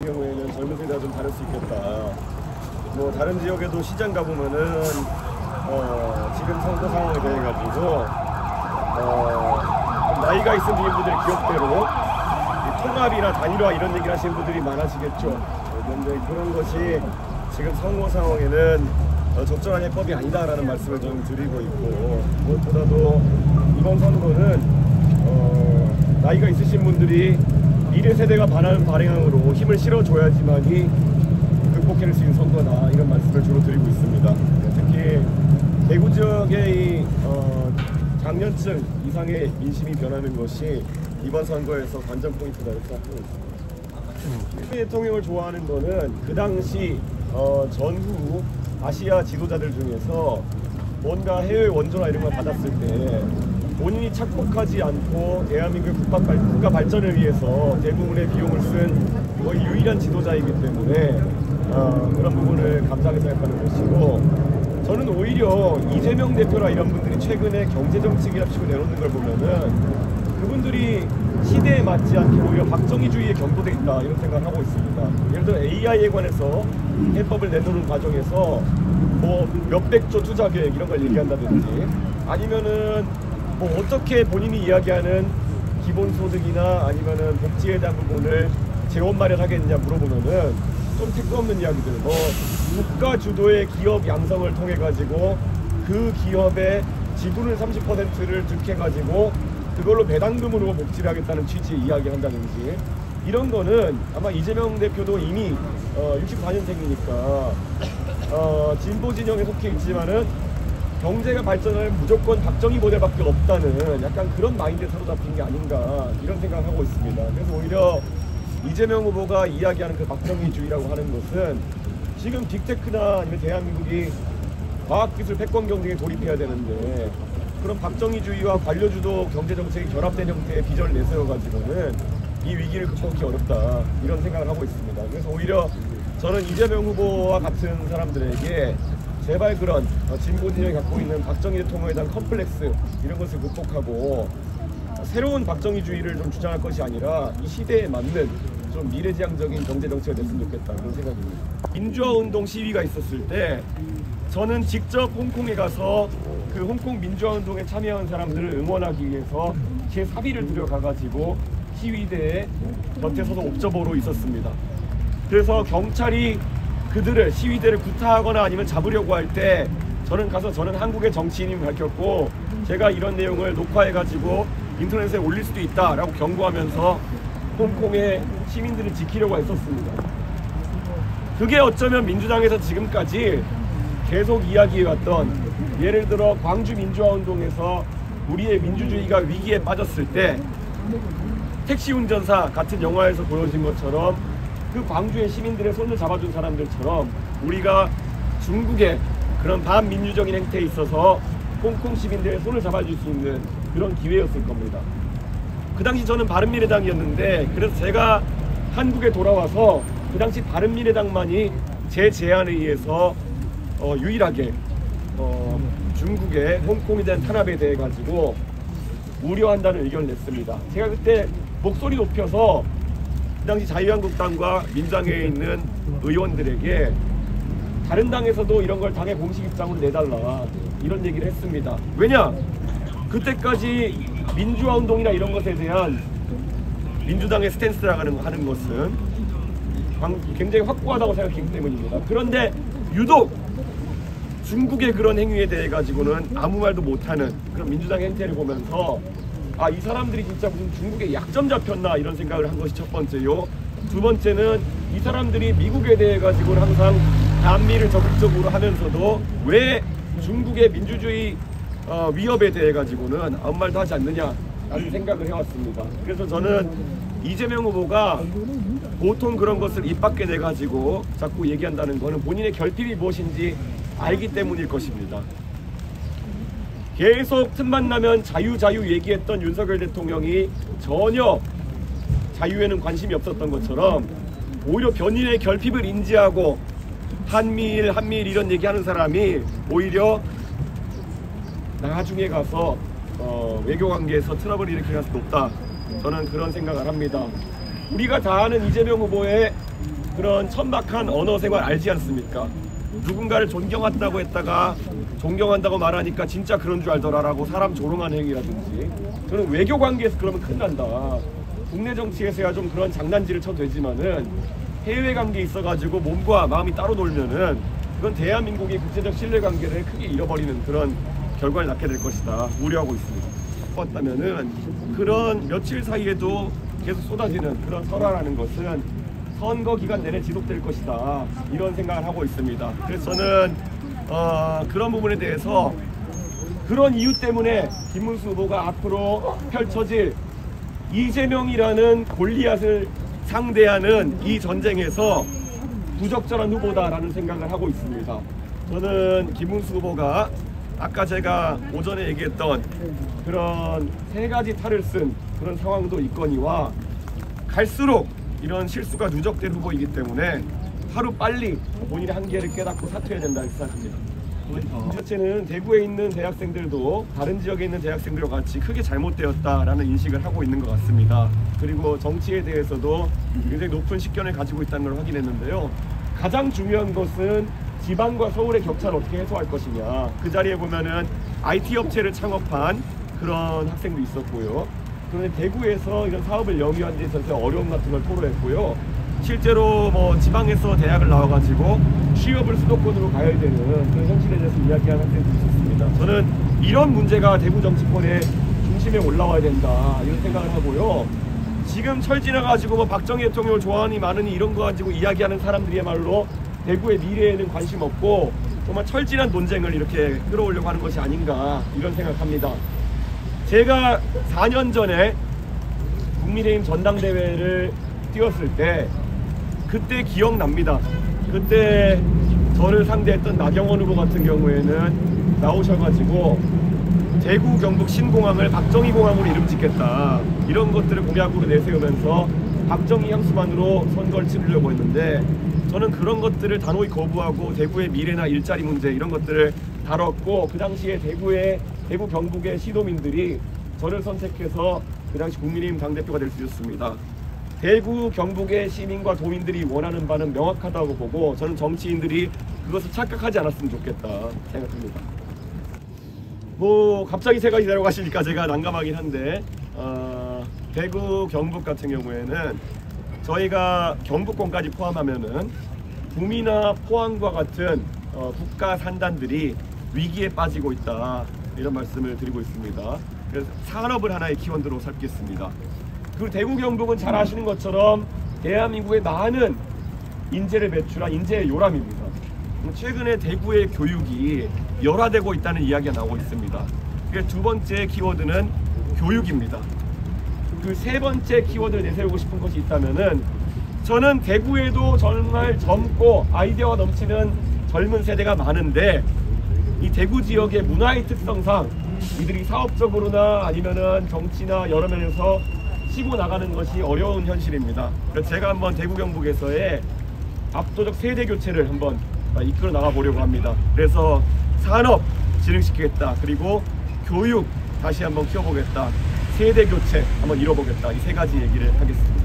경우에는 젊은 세대가 좀 다를 수 있겠다. 뭐 다른 지역에도 시장 가보면은 지금 선거 상황에 대해 가지고 나이가 있은 주민분들의 기억대로 통합이나 단일화 이런 얘기를 하시는 분들이 많아지겠죠. 그런데 그런 것이 지금 선거 상황에는 적절한 해법이 아니다라는 말씀을 좀 드리고 있고, 무엇보다도 이번 선거는 나이가 있으신 분들이 미래 세대가 바라는 방향으로 힘을 실어줘야지만이 극복해낼 수 있는 선거다, 이런 말씀을 주로 드리고 있습니다. 특히 대구 지역의 장년층 이상의 민심이 변하는 것이 이번 선거에서 관전 포인트다 이렇게 생각하고 있습니다. 대통령을 좋아하는 거는 그 당시 전후 아시아 지도자들 중에서 뭔가 해외 원조나 이런 걸 받았을 때 본인이 착복하지 않고 대한민국의 국가 발전을 위해서 대부분의 비용을 쓴 거의 유일한 지도자이기 때문에 그런 부분을 감사하게 생각하는 것이고, 저는 오히려 이재명 대표나 이런 분들이 최근에 경제정책이랍시고 내놓는 걸 보면은 그분들이 시대에 맞지 않게 오히려 박정희주의에 경도돼 있다, 이런 생각을 하고 있습니다. 예를 들어 AI에 관해서 해법을 내놓는 과정에서 뭐 몇백조 투자 계획 이런 걸 얘기한다든지, 아니면은 뭐 어떻게 본인이 이야기하는 기본소득이나 아니면은 복지에 대한 부분을 재원 마련하겠느냐 물어보면은 좀 택도 없는 이야기들, 뭐 국가 주도의 기업 양성을 통해 가지고 그 기업의 지분을 30%를 득해 가지고 그걸로 배당금으로 복지를 하겠다는 취지의 이야기를 한다든지, 이런 거는 아마 이재명 대표도 이미 64년생이니까 진보 진영에 속해 있지만은 경제가 발전하면 무조건 박정희 모델밖에 없다는 약간 그런 마인드에 사로잡힌 게 아닌가, 이런 생각을 하고 있습니다. 그래서 오히려 이재명 후보가 이야기하는 그 박정희주의라고 하는 것은 지금 빅테크나 아니면 대한민국이 과학기술 패권 경쟁에 돌입해야 되는데 그런 박정희주의와 관료주도 경제정책이 결합된 형태의 비전을 내세워가지고는 이 위기를 극복하기 어렵다, 이런 생각을 하고 있습니다. 그래서 오히려 저는 이재명 후보와 같은 사람들에게 제발 그런 진보 진영이 갖고 있는 박정희 대통령에 대한 컴플렉스 이런 것을 극복하고 새로운 박정희주의를 좀 주장할 것이 아니라 이 시대에 맞는 좀 미래지향적인 경제정책을 냈으면 좋겠다, 그런 생각입니다. 민주화운동 시위가 있었을 때 저는 직접 홍콩에 가서 그 홍콩 민주화운동에 참여한 사람들을 응원하기 위해서 제 사비를 들여가가지고 시위대에 곁에 서서 옵저버로 있었습니다. 그래서 경찰이 그들을 시위대를 구타하거나 아니면 잡으려고 할 때 저는 가서 저는 한국의 정치인임을 밝혔고 제가 이런 내용을 녹화해가지고 인터넷에 올릴 수도 있다라고 경고하면서 홍콩의 시민들을 지키려고 했었습니다. 그게 어쩌면 민주당에서 지금까지 계속 이야기해왔던, 예를 들어 광주 민주화운동에서 우리의 민주주의가 위기에 빠졌을 때 택시 운전사 같은 영화에서 보여진 것처럼 그 광주의 시민들의 손을 잡아준 사람들처럼 우리가 중국의 그런 반민주적인 행태에 있어서 홍콩 시민들의 손을 잡아줄 수 있는 그런 기회였을 겁니다. 그 당시 저는 바른미래당이었는데, 그래서 제가 한국에 돌아와서 그 당시 바른미래당만이 제 제안에 의해서 유일하게 중국의 홍콩에 대한 탄압에 대해 가지고 우려한다는 의견을 냈습니다. 제가 그때 목소리 높여서 그 당시 자유한국당과 민주당에 있는 의원들에게 다른 당에서도 이런 걸 당의 공식 입장으로 내달라, 이런 얘기를 했습니다. 왜냐? 그때까지 민주화운동이나 이런 것에 대한 민주당의 스탠스라고 하는 것은 굉장히 확고하다고 생각했기 때문입니다. 그런데 유독 중국의 그런 행위에 대해 가지고는 아무 말도 못하는 그런 민주당 행태를 보면서 아, 이 사람들이 진짜 무슨 중국에 약점 잡혔나, 이런 생각을 한 것이 첫 번째요. 두 번째는 이 사람들이 미국에 대해 가지고는 항상 반미를 적극적으로 하면서도 왜 중국의 민주주의 위협에 대해 가지고는 아무 말도 하지 않느냐라는 생각을 해왔습니다. 그래서 저는 이재명 후보가 보통 그런 것을 입 밖에 내 가지고 자꾸 얘기한다는 것은 본인의 결핍이 무엇인지 알기 때문일 것입니다. 계속 틈만 나면 자유 얘기했던 윤석열 대통령이 전혀 자유에는 관심이 없었던 것처럼 오히려 본인의 결핍을 인지하고 한미일 이런 얘기하는 사람이 오히려 나중에 가서 외교관계에서 트러블을 일으킬 가능성이 높다, 저는 그런 생각을 합니다. 우리가 다 아는 이재명 후보의 그런 천박한 언어 생활 알지 않습니까? 누군가를 존경한다고 했다가 존경한다고 말하니까 진짜 그런 줄 알더라라고 사람 조롱하는 행위라든지, 저는 외교 관계에서 그러면 큰일 난다. 국내 정치에서야 좀 그런 장난질을 쳐도 되지만은 해외 관계에 있어가지고 몸과 마음이 따로 놀면은 그건 대한민국의 국제적 신뢰관계를 크게 잃어버리는 그런 결과를 낳게 될 것이다 우려하고 있습니다. 봤다면은 그런 며칠 사이에도 계속 쏟아지는 그런 설화라는 것은 선거 기간 내내 지속될 것이다, 이런 생각을 하고 있습니다. 그래서 저는 그런 부분에 대해서 그런 이유 때문에 김문수 후보가 앞으로 펼쳐질 이재명이라는 골리앗을 상대하는 이 전쟁에서 부적절한 후보다라는 생각을 하고 있습니다. 저는 김문수 후보가 아까 제가 오전에 얘기했던 그런 세 가지 탈을 쓴 그런 상황도 있거니와 갈수록 이런 실수가 누적된 후보이기 때문에 하루 빨리 본인의 한계를 깨닫고 사퇴해야 된다고 생각합니다. 자체는 대구에 있는 대학생들도 다른 지역에 있는 대학생들과 같이 크게 잘못되었다라는 인식을 하고 있는 것 같습니다. 그리고 정치에 대해서도 굉장히 높은 식견을 가지고 있다는 걸 확인했는데요. 가장 중요한 것은 지방과 서울의 격차를 어떻게 해소할 것이냐. 그 자리에 보면은 IT 업체를 창업한 그런 학생도 있었고요. 그런데 대구에서 이런 사업을 영위하는 데 있어서 어려움 같은 걸 토로했고요. 실제로 뭐 지방에서 대학을 나와가지고 취업을 수도권으로 가야 되는 그런 현실에 대해서 이야기하는 학생들이 있었습니다. 저는 이런 문제가 대구 정치권의 중심에 올라와야 된다, 이런 생각을 하고요. 지금 철 지나가지고 뭐 박정희 대통령을 좋아하니 마느니 이런 거 가지고 이야기하는 사람들이야말로 대구의 미래에는 관심 없고 정말 철진한 논쟁을 이렇게 끌어오려고 하는 것이 아닌가, 이런 생각합니다. 제가 4년 전에 국민의힘 전당대회를 뛰었을 때 그때 기억납니다. 그때 저를 상대했던 나경원 후보 같은 경우에는 나오셔가지고 대구 경북 신공항을 박정희 공항으로 이름 짓겠다, 이런 것들을 공약으로 내세우면서 박정희 향수만으로 선거를 치르려고 했는데, 저는 그런 것들을 단호히 거부하고 대구의 미래나 일자리 문제 이런 것들을 다뤘고, 그 당시에 대구 경북의 시도민들이 저를 선택해서 그 당시 국민의힘 당대표가 될 수 있었습니다. 대구 경북의 시민과 도민들이 원하는 바는 명확하다고 보고, 저는 정치인들이 그것을 착각하지 않았으면 좋겠다 생각합니다. 뭐 갑자기 세 가지 내려가시니까 제가 난감하긴 한데, 대구 경북 같은 경우에는 저희가 경북권까지 포함하면은 구미나 포항과 같은 국가 산단들이 위기에 빠지고 있다, 이런 말씀을 드리고 있습니다. 그래서 산업을 하나의 키워드로 삼겠습니다. 그리고 대구 경북은 잘 아시는 것처럼 대한민국의 많은 인재를 배출한 인재의 요람입니다. 최근에 대구의 교육이 열화되고 있다는 이야기가 나오고 있습니다. 그래서 두 번째 키워드는 교육입니다. 그 세 번째 키워드를 내세우고 싶은 것이 있다면은, 저는 대구에도 정말 젊고 아이디어가 넘치는 젊은 세대가 많은데, 이 대구 지역의 문화의 특성상 이들이 사업적으로나 아니면은 정치나 여러 면에서 치고 나가는 것이 어려운 현실입니다. 그래서 제가 한번 대구 경북에서의 압도적 세대 교체를 한번 이끌어 나가 보려고 합니다. 그래서 산업 진흥시키겠다, 그리고 교육 다시 한번 키워보겠다, 세대 교체 한번 이뤄보겠다, 이 세 가지 얘기를 하겠습니다.